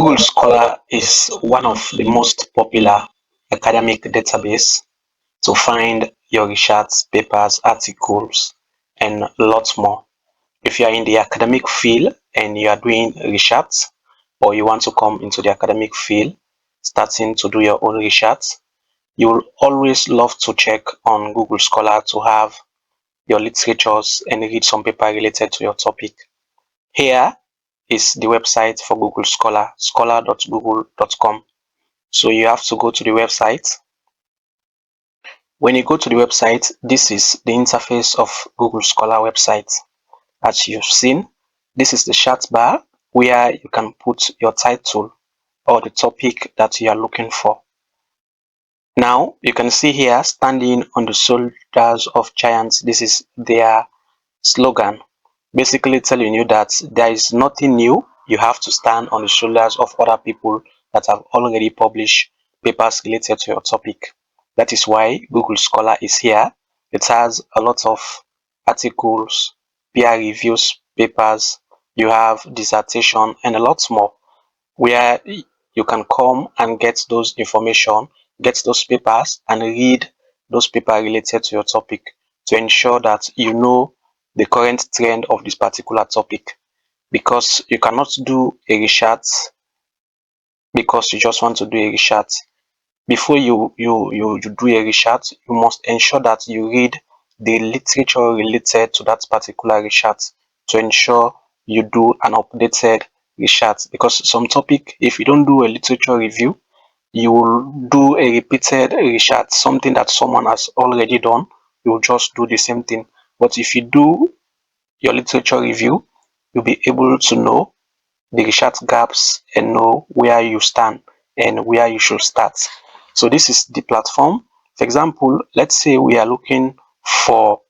Google Scholar is one of the most popular academic database to find your research papers, articles, and lots more. If you are in the academic field and you are doing research, or you want to come into the academic field, starting to do your own research, you will always love to check on Google Scholar to have your literatures and read some paper related to your topic. Here is the website for Google Scholar, scholar.google.com. So you have to go to the website. When you go to the website, this is the interface of Google Scholar website. As you've seen, this is the chat bar where you can put your title or the topic that you are looking for. Now you can see here, standing on the shoulders of giants. This is their slogan, basically telling you that there is nothing new. You have to stand on the shoulders of other people that have already published papers related to your topic. That is why Google Scholar is here. It has a lot of articles, peer reviews, papers, you have dissertation, and a lot more, where you can come and get those information, get those papers, and read those papers related to your topic to ensure that you know the current trend of this particular topic. Because you cannot do a research because you just want to do a research. Before you do a research, you must ensure that you read the literature related to that particular research to ensure you do an updated research. Because some topic, if you don't do a literature review, you will do a repeated research, something that someone has already done. You will just do the same thing. But if you do your literature review, you'll be able to know the research gaps and know where you stand and where you should start. So this is the platform. For example, let's say we are looking for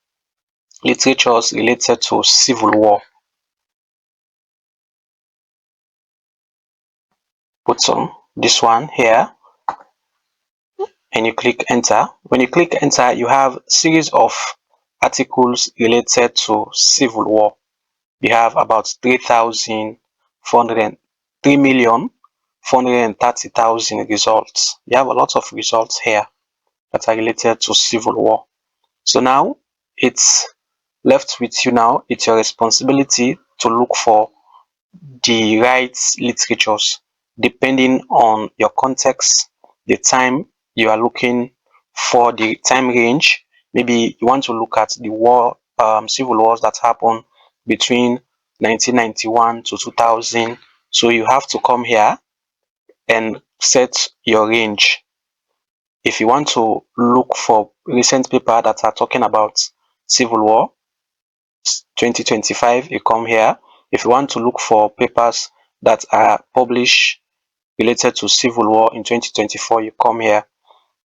literatures related to civil war. Put on this one here and you click enter. When you click enter, you have series of articles related to civil war. You have about 3,430,000 results. You have a lot of results here that are related to civil war. So now it's left with you now. It's your responsibility to look for the right literatures depending on your context, the time you are looking for, the time range. Maybe you want to look at the war, civil wars that happened between 1991 to 2000. So you have to come here and set your range. If you want to look for recent paper that are talking about civil war 2025, you come here. If you want to look for papers that are published related to civil war in 2024, you come here.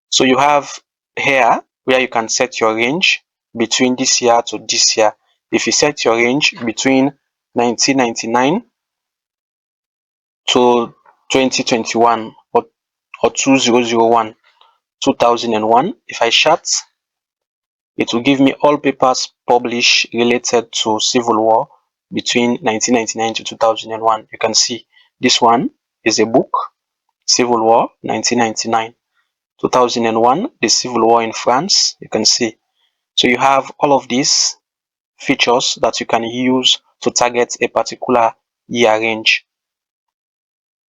So you have here where you can set your range between this year to this year. If you set your range between 1999 to 2021 or 2001, 2001, if I shut, it will give me all papers published related to civil war between 1999 to 2001. You can see this one is a book, Civil War 1999. 2001, the Civil War in France, you can see. So you have all of these features that you can use to target a particular year range.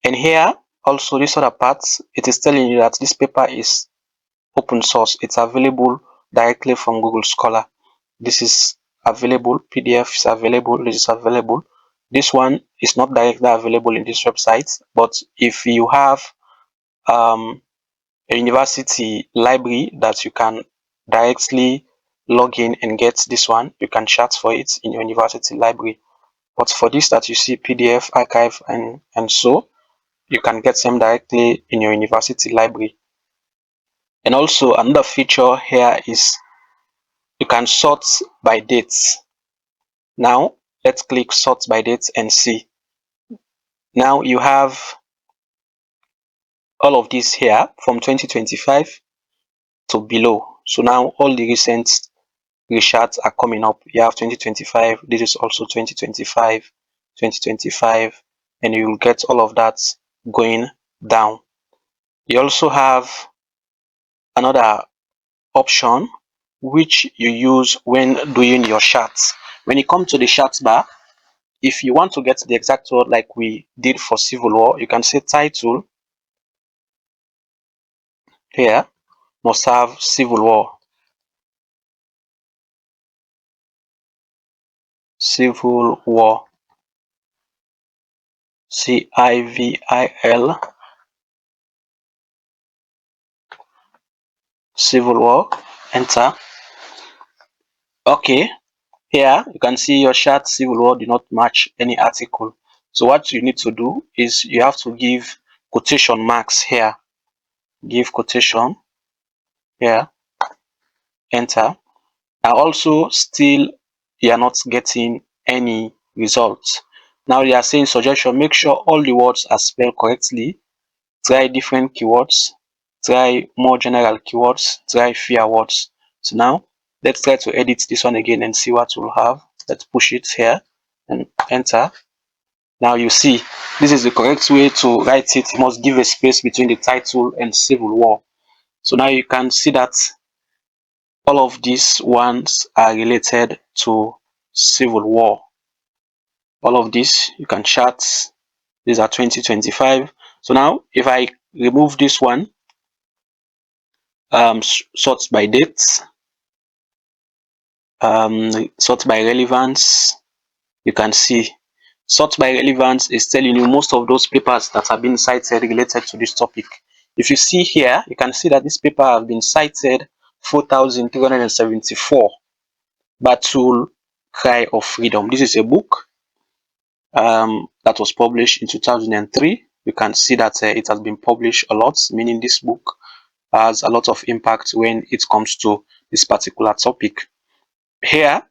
And here, also this other part, it is telling you that this paper is open source. It's available directly from Google Scholar. This is available, PDF is available, this is available. This one is not directly available in this website, but if you have a university library that you can directly log in and get this one, you can chat for it in your university library. But for this that you see PDF, archive, and so, you can get them directly in your university library. And also another feature here is you can sort by dates. Now let's click sort by dates and see. Now you have all of this here from 2025 to below. So now all the recent research are coming up. You have 2025, this is also 2025, 2025, and you will get all of that going down. You also have another option which you use when doing your charts. When you come to the charts bar, if you want to get the exact word like we did for Civil War, you can say title here must have Civil War. Civil War. CIVIL. Civil War. Enter. Okay. Here you can see your chart Civil War did not match any article. So what you need to do is you have to give quotation marks here. Give quotation here. Enter. And also still you are not getting any results. Now they are saying suggestion, make sure all the words are spelled correctly. Try different keywords. Try more general keywords. Try fewer words. So now let's try to edit this one again and see what we'll have. Let's push it here and enter. Now you see this is the correct way to write it. You must give a space between the title and Civil War. So now you can see that all of these ones are related to Civil War. All of these you can chart. These are 2025. So now if I remove this one, sort by dates, sort by relevance, you can see sort by relevance is telling you most of those papers that have been cited related to this topic. If you see here, you can see that this paper have been cited 4,374. Battle Cry of Freedom. This is a book that was published in 2003. You can see that it has been published a lot, meaning this book has a lot of impact when it comes to this particular topic. Here,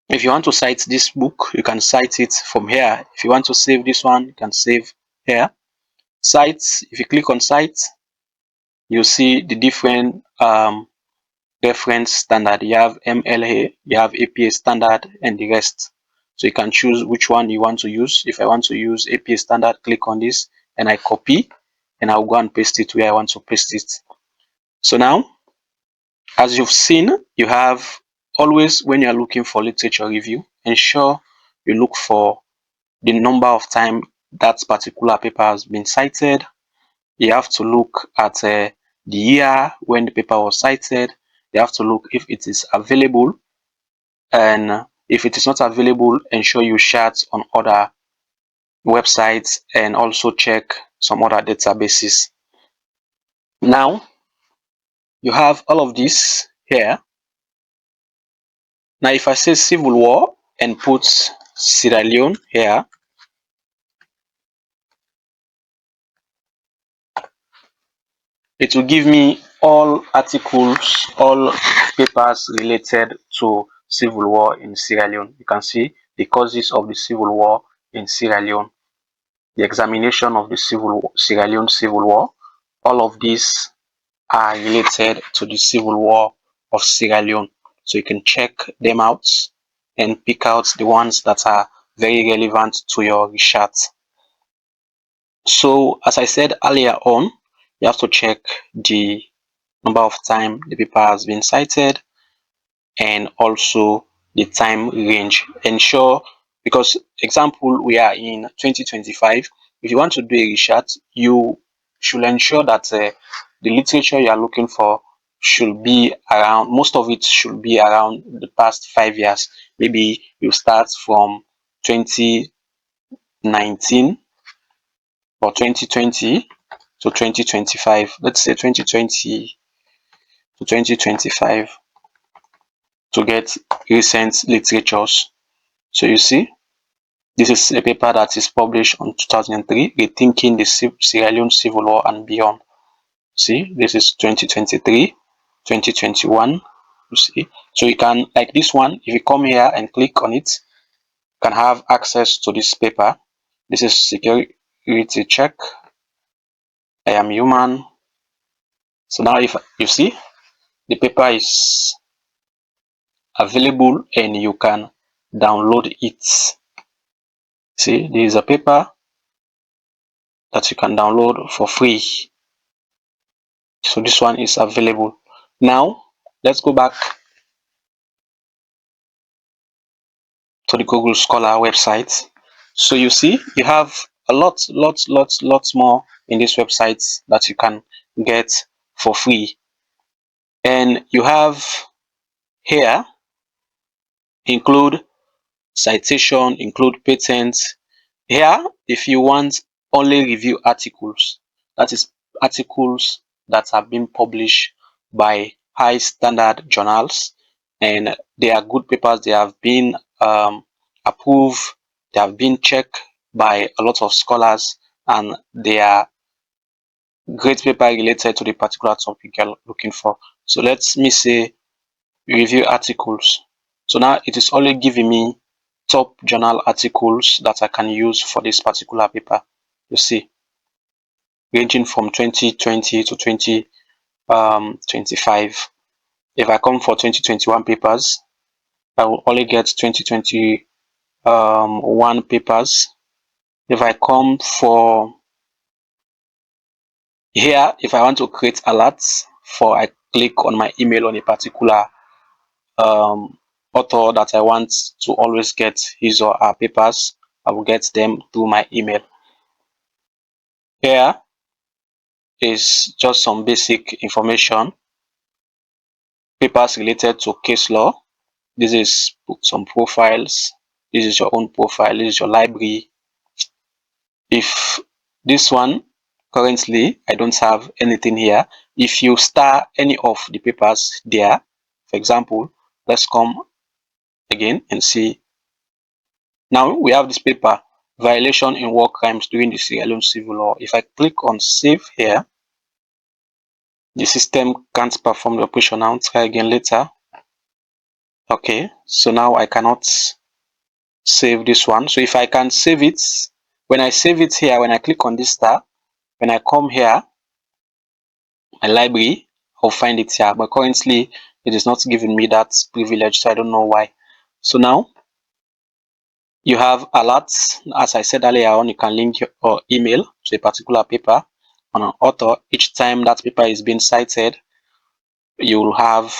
if you want to cite this book, you can cite it from here. If you want to save this one, you can save here. Cite, if you click on cite, you see the different reference standard. You have MLA, you have APA standard, and the rest. So you can choose which one you want to use. If I want to use APA standard, click on this and I copy and I'll go and paste it where I want to paste it. So now, as you've seen, you have always when you're looking for literature review, ensure you look for the number of time that particular paper has been cited. You have to look at the year when the paper was cited. You have to look if it is available, and if it is not available, ensure you search on other websites and also check some other databases. Now you have all of this here. Now if I say Civil War and put Sierra Leone here, it will give me all articles, all papers related to Civil War in Sierra Leone. You can see the causes of the Civil War in Sierra Leone, the examination of the Sierra Leone Civil War. All of these are related to the Civil War of Sierra Leone. So you can check them out and pick out the ones that are very relevant to your research. So as I said earlier on, you have to check the number of time the paper has been cited and also the time range. Ensure, because example we are in 2025, if you want to do a research, you should ensure that the literature you are looking for should be around, most of it should be around the past 5 years. Maybe you start from 2019 or 2020 to 2025. Let's say 2020 to 2025 to get recent literatures. So you see, this is a paper that is published on 2003, Rethinking the Sierra Leone Civil War and Beyond. See, this is 2023, 2021. You see, so you can, like this one, if you come here and click on it, you can have access to this paper. This is security check. I am human. So now if you see, the paper is available and you can download it. See, there is a paper that you can download for free. So this one is available. Now let's go back to the Google Scholar website. So you see you have a lots more in this website that you can get for free. And you have here include citation, include patents. Here, if you want only review articles, that is articles that have been published by high standard journals, and they are good papers. They have been approved. They have been checked by a lot of scholars, and they are great paper related to the particular topic you're looking for. So let me say review articles. So now it is only giving me top journal articles that I can use for this particular paper. You see, ranging from 2020 to 2025. If I come for 2021 papers, I will only get 2021 papers. If I come for here, if I want to create alerts for, I click on my email on a particular author that I want to always get his or her papers, I will get them through my email. Here is just some basic information, papers related to case law. This is some profiles. This is your own profile. This is your library. If this one, currently I don't have anything here. If you star any of the papers there, for example, let's come again and see. Now we have this paper, violation in war crimes during the Sierra Leone civil war. If I click on save here, the system can't perform the operation now. Try again later. Okay, so now I cannot save this one. So if I can save it, when I save it here, when I click on this star, when I come here, my library, I'll find it here. But currently, it is not giving me that privilege, so I don't know why. So now you have alerts. As I said earlier on, you can link your email to a particular paper on an author. Each time that paper is being cited, you will have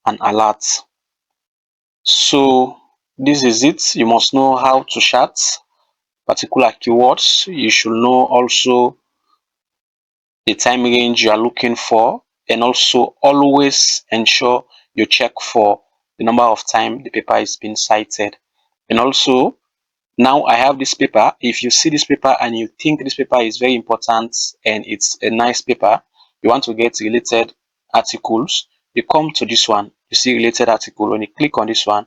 an alert. So this is it. You must know how to chart particular keywords. You should know also the time range you are looking for, and also always ensure you check for the number of time the paper is being cited. And also, now I have this paper. If you see this paper and you think this paper is very important and it's a nice paper, you want to get related articles, you come to this one. You see related article. When you click on this one,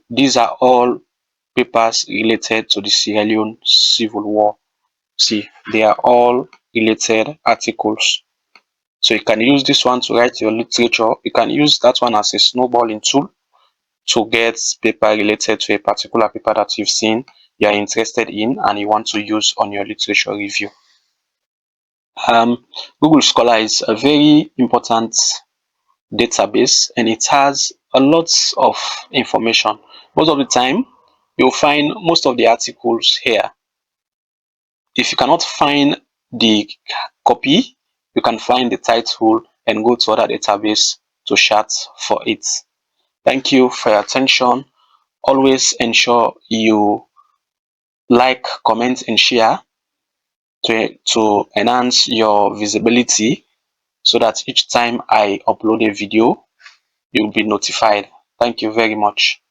these are all papers related to the Sierra Leone Civil War. See, they are all related articles. So you can use this one to write your literature. You can use that one as a snowballing tool to get paper related to a particular paper that you've seen, you are interested in, and you want to use on your literature review. Google Scholar is a very important database, and it has a lot of information. Most of the time, you'll find most of the articles here. If you cannot find the copy, you can find the title and go to other database to search for it. Thank you for your attention. Always ensure you like, comment, and share to enhance your visibility so that each time I upload a video, you'll be notified. Thank you very much.